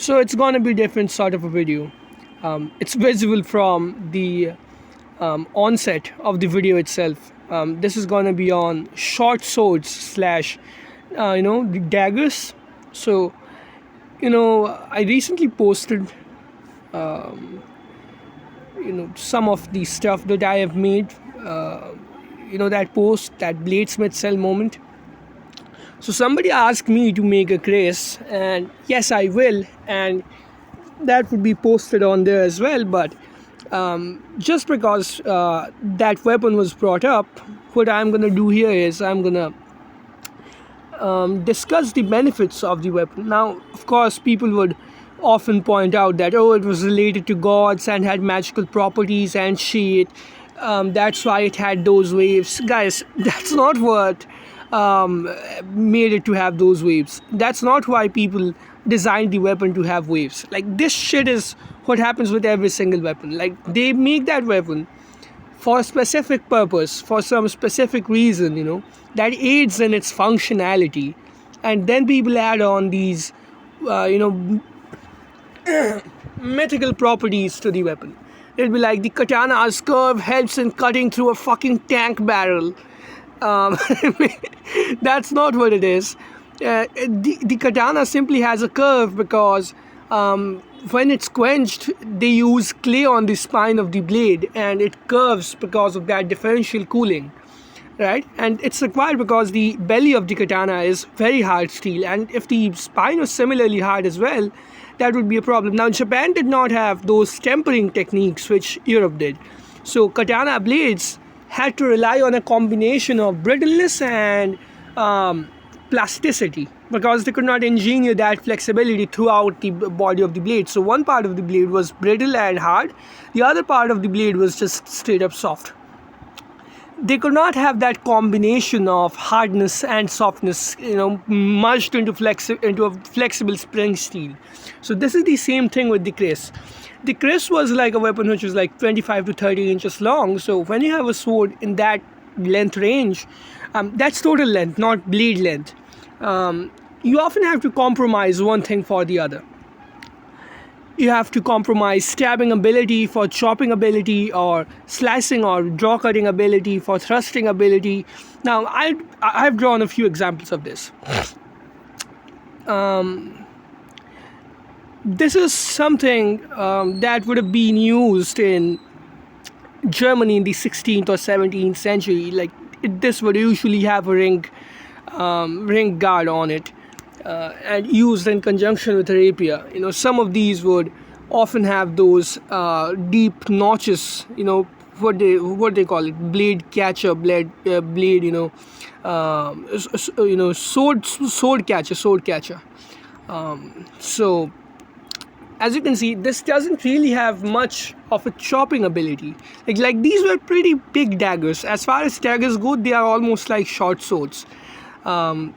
So it's gonna be different sort of a video. It's visible from the onset of the video itself. This is gonna be on short swords slash the daggers. So I recently posted some of the stuff that I have made. That post, that bladesmith cell moment. So somebody asked me to make a kris, and yes, I will, and that would be posted on there as well. But just because that weapon was brought up, what I'm gonna do here is I'm gonna discuss the benefits of the weapon. Now, of course, people would often point out that it was related to gods and had magical properties and shit. That's why it had those waves, guys. That's not what made it to have those waves. That's not why people designed the weapon to have waves. Like, this shit is what happens with every single weapon. Like, they make that weapon for a specific purpose, for some specific reason, that aids in its functionality, and then people add on these mythical properties to the weapon. It'll be like the katana's curve helps in cutting through a fucking tank barrel. That's not what it is. The katana simply has a curve because when it's quenched, they use clay on the spine of the blade, and it curves because of that differential cooling, right? And it's required because the belly of the katana is very hard steel, and if the spine was similarly hard as well, that would be a problem. Now, Japan did not have those tempering techniques which Europe did, so katana blades had to rely on a combination of brittleness and plasticity, because they could not engineer that flexibility throughout the body of the blade. So one part of the blade was brittle and hard, the other part of the blade was just straight up soft. They could not have that combination of hardness and softness, merged into a flexible spring steel. So this is the same thing with the kris. The kris was like a weapon which was like 25 to 30 inches long. So when you have a sword in that length range, that's total length, not blade length. You often have to compromise one thing for the other. You have to compromise stabbing ability for chopping ability, or slicing or draw cutting ability for thrusting ability. Now, I've drawn a few examples of this. This is something that would have been used in Germany in the 16th or 17th century. Like, this would usually have a ring guard on it, and used in conjunction with a rapier. Some of these would often have those deep notches. What they call it, blade catcher, sword catcher. So, as you can see, this doesn't really have much of a chopping ability. Like these were pretty big daggers. As far as daggers go, they are almost like short swords. As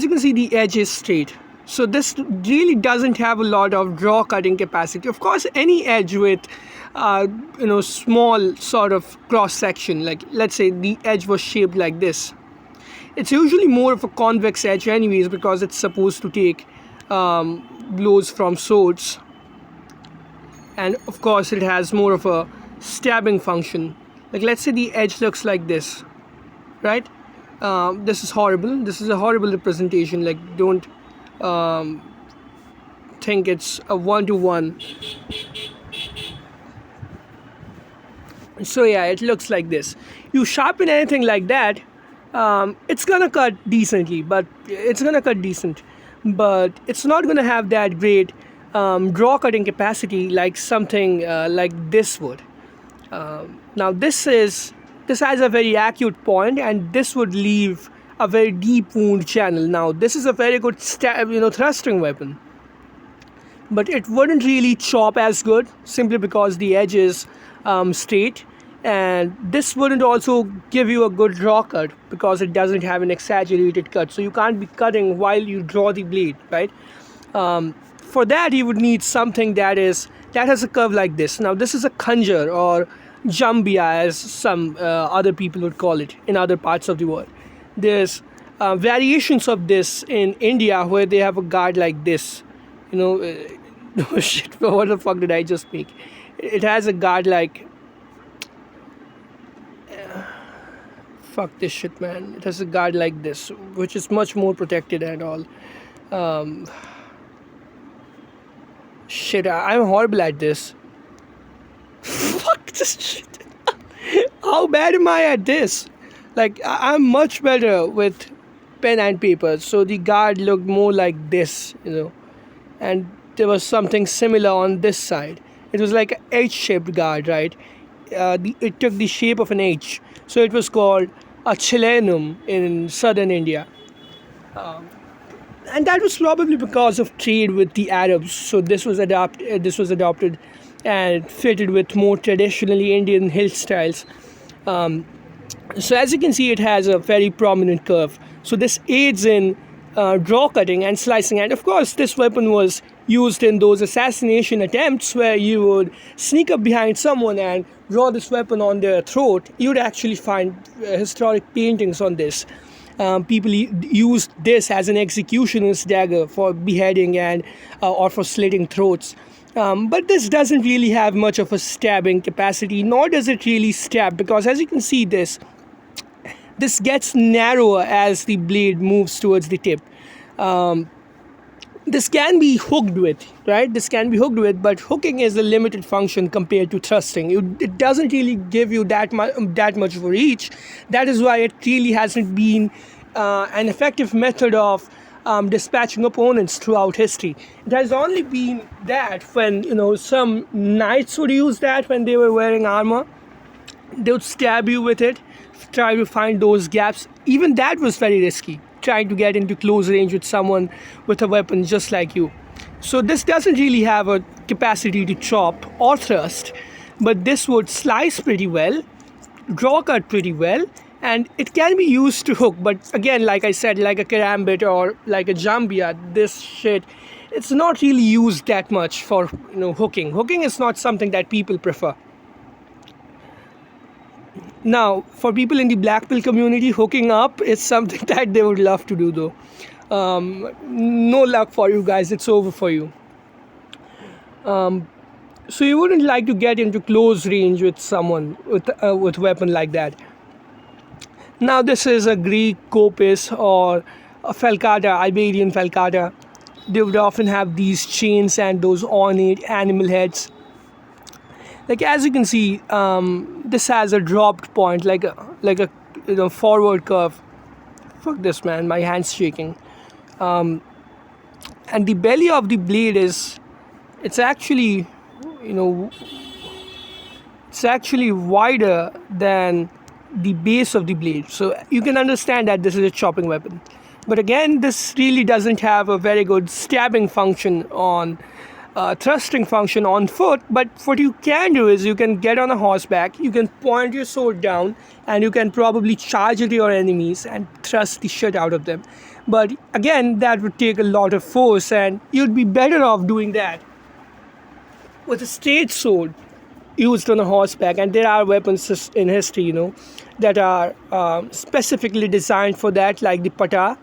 you can see, the edge is straight. So this really doesn't have a lot of draw cutting capacity. Of course, any edge with small sort of cross section, like let's say the edge was shaped like this, it's usually more of a convex edge anyways, because it's supposed to take blows from swords, and of course it has more of a stabbing function. Like, let's say the edge looks like this, right? This is horrible. This is a horrible representation. Like, don't think it's a one-to-one. So yeah, it looks like this. You sharpen anything like that, it's gonna cut decently, but it's not gonna have that great draw cutting capacity like something like this would. Now this has a very acute point, and this would leave a very deep wound channel. Now this is a very good thrusting weapon, but it wouldn't really chop as good, simply because the edge is straight, and this wouldn't also give you a good draw cut because it doesn't have an exaggerated cut. So you can't be cutting while you draw the blade, right? For that, you would need something that has a curve like this. Now this is a khanjar, or jambia, as some other people would call it in other parts of the world. There's variations of this in India, where they have a guard like this, you know, oh shit, what the fuck did I just make? It has a guard like, fuck this shit, man. It has a guard like this, which is much more protected and all. Um, Shit, I'm horrible at this. Fuck this shit. How bad am I at this? Like, I'm much better with pen and paper. So the guard looked more like this, and there was something similar on this side. It was like an H-shaped guard, right? It took the shape of an H. So it was called a Chilenum in southern India. And that was probably because of trade with the Arabs. So this was adopted and fitted with more traditionally Indian hill styles. So as you can see, it has a very prominent curve. So this aids in draw cutting and slicing. And of course, this weapon was used in those assassination attempts where you would sneak up behind someone and draw this weapon on their throat. You would actually find historic paintings on this. People used this as an executioner's dagger for beheading and or for slitting throats. But this doesn't really have much of a stabbing capacity, nor does it really stab, because as you can see, this gets narrower as the blade moves towards the tip. This can be hooked with, right? This can be hooked with, but hooking is a limited function compared to thrusting. It doesn't really give you that much of a reach. That is why it really hasn't been an effective method of dispatching opponents throughout history. It has only been that when some knights would use that when they were wearing armor. They would stab you with it, try to find those gaps. Even that was very risky, trying to get into close range with someone with a weapon just like you. So this doesn't really have a capacity to chop or thrust, but this would slice pretty well, draw cut pretty well, and it can be used to hook. But again, like I said, like a karambit or like a jambia, this shit, it's not really used that much for hooking. Hooking is not something that people prefer. Now, for people in the black pill community, hooking up is something that they would love to do, though. No luck for you guys. It's over for you. So you wouldn't like to get into close range with someone with a weapon like that. Now, this is a Greek kopis or a falcata, Iberian falcata. They would often have these chains and those ornate animal heads. Like as you can see, this has a dropped point, like a forward curve. Fuck this, man! My hand's shaking. And the belly of the blade it's actually wider than the base of the blade. So you can understand that this is a chopping weapon. But again, this really doesn't have a very good stabbing function on. Thrusting function on foot, but what you can do is you can get on a horseback, you can point your sword down, and you can probably charge at your enemies and thrust the shit out of them. But again, that would take a lot of force, and you'd be better off doing that with a straight sword used on a horseback. And there are weapons in history, that are specifically designed for that, like the pata,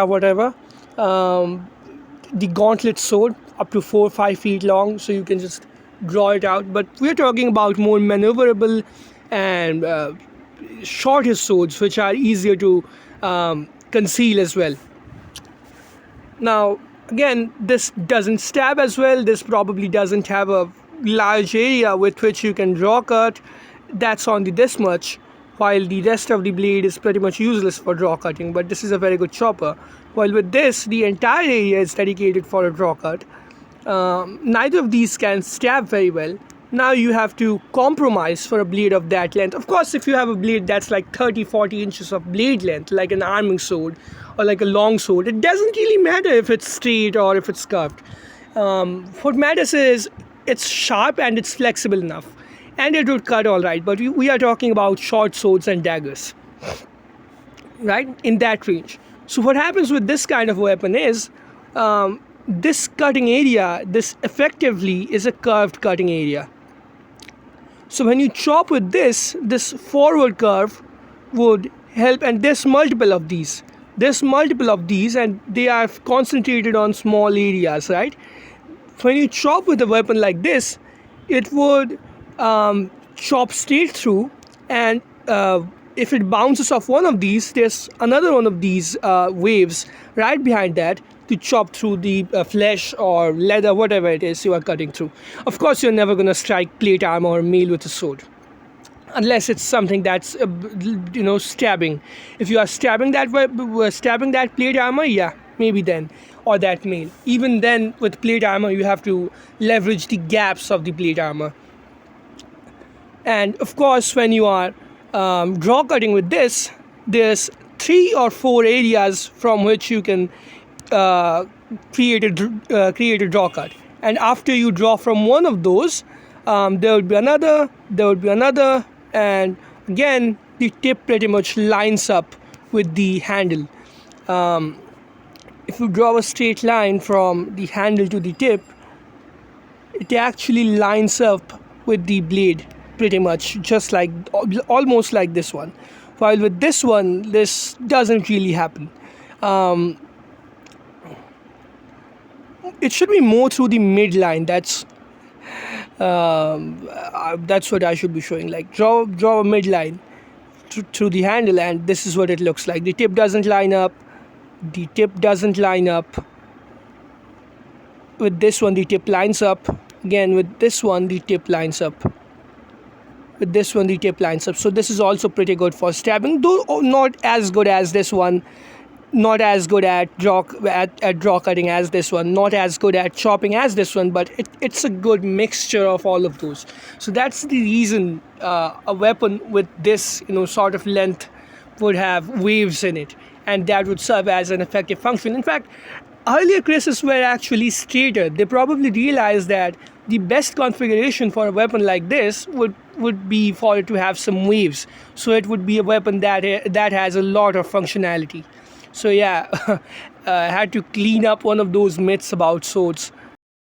whatever, the gauntlet sword, up to 4 or 5 feet long, so you can just draw it out. But we're talking about more maneuverable and shorter swords, which are easier to conceal as well. Now, again, this doesn't stab as well. This probably doesn't have a large area with which you can draw cut. That's only this much, while the rest of the blade is pretty much useless for draw cutting. But this is a very good chopper. While with this, the entire area is dedicated for a draw cut. Neither of these can stab very well. Now you have to compromise for a blade of that length. Of course, if you have a blade that's like 30-40 inches of blade length, like an arming sword or like a long sword, it doesn't really matter if it's straight or if it's curved. What matters is it's sharp and it's flexible enough, and it would cut all right. But we are talking about short swords and daggers, right, in that range. So what happens with this kind of weapon is this cutting area, this effectively is a curved cutting area. So when you chop with this forward curve would help, and there's multiple of these. there's multiple of these, and they are concentrated on small areas, right? When you chop with a weapon like this, it would chop straight through, and if it bounces off one of these, there's another one of these waves right behind that to chop through the flesh or leather, whatever it is you are cutting through. Of course, you're never going to strike plate armor or mail with a sword, unless it's something that's stabbing. If you are stabbing that plate armor, yeah, maybe then, or that mail. Even then, with plate armor, you have to leverage the gaps of the plate armor. And of course, when you are draw cutting with this, there's 3 or 4 areas from which you can create a draw cut. And after you draw from one of those, there would be another, and again the tip pretty much lines up with the handle. If you draw a straight line from the handle to the tip, it actually lines up with the blade pretty much, just like, almost like this one. While with this one, this doesn't really happen. It should be more through the midline. That's what I should be showing. Like, draw a midline through the handle, and this is what it looks like. The tip doesn't line up. The tip doesn't line up. With this one, the tip lines up. Again, with this one, the tip lines up. With this one, the tip lines up. So this is also pretty good for stabbing, though not as good as this one. Not as good at draw cutting as this one. Not as good at chopping as this one. But it's a good mixture of all of those. So that's the reason a weapon with this sort of length would have waves in it, and that would serve as an effective function. In fact, earlier krises were actually straighter. They probably realized that the best configuration for a weapon like this would be for it to have some waves. So it would be a weapon that has a lot of functionality. So yeah, I had to clean up one of those myths about swords.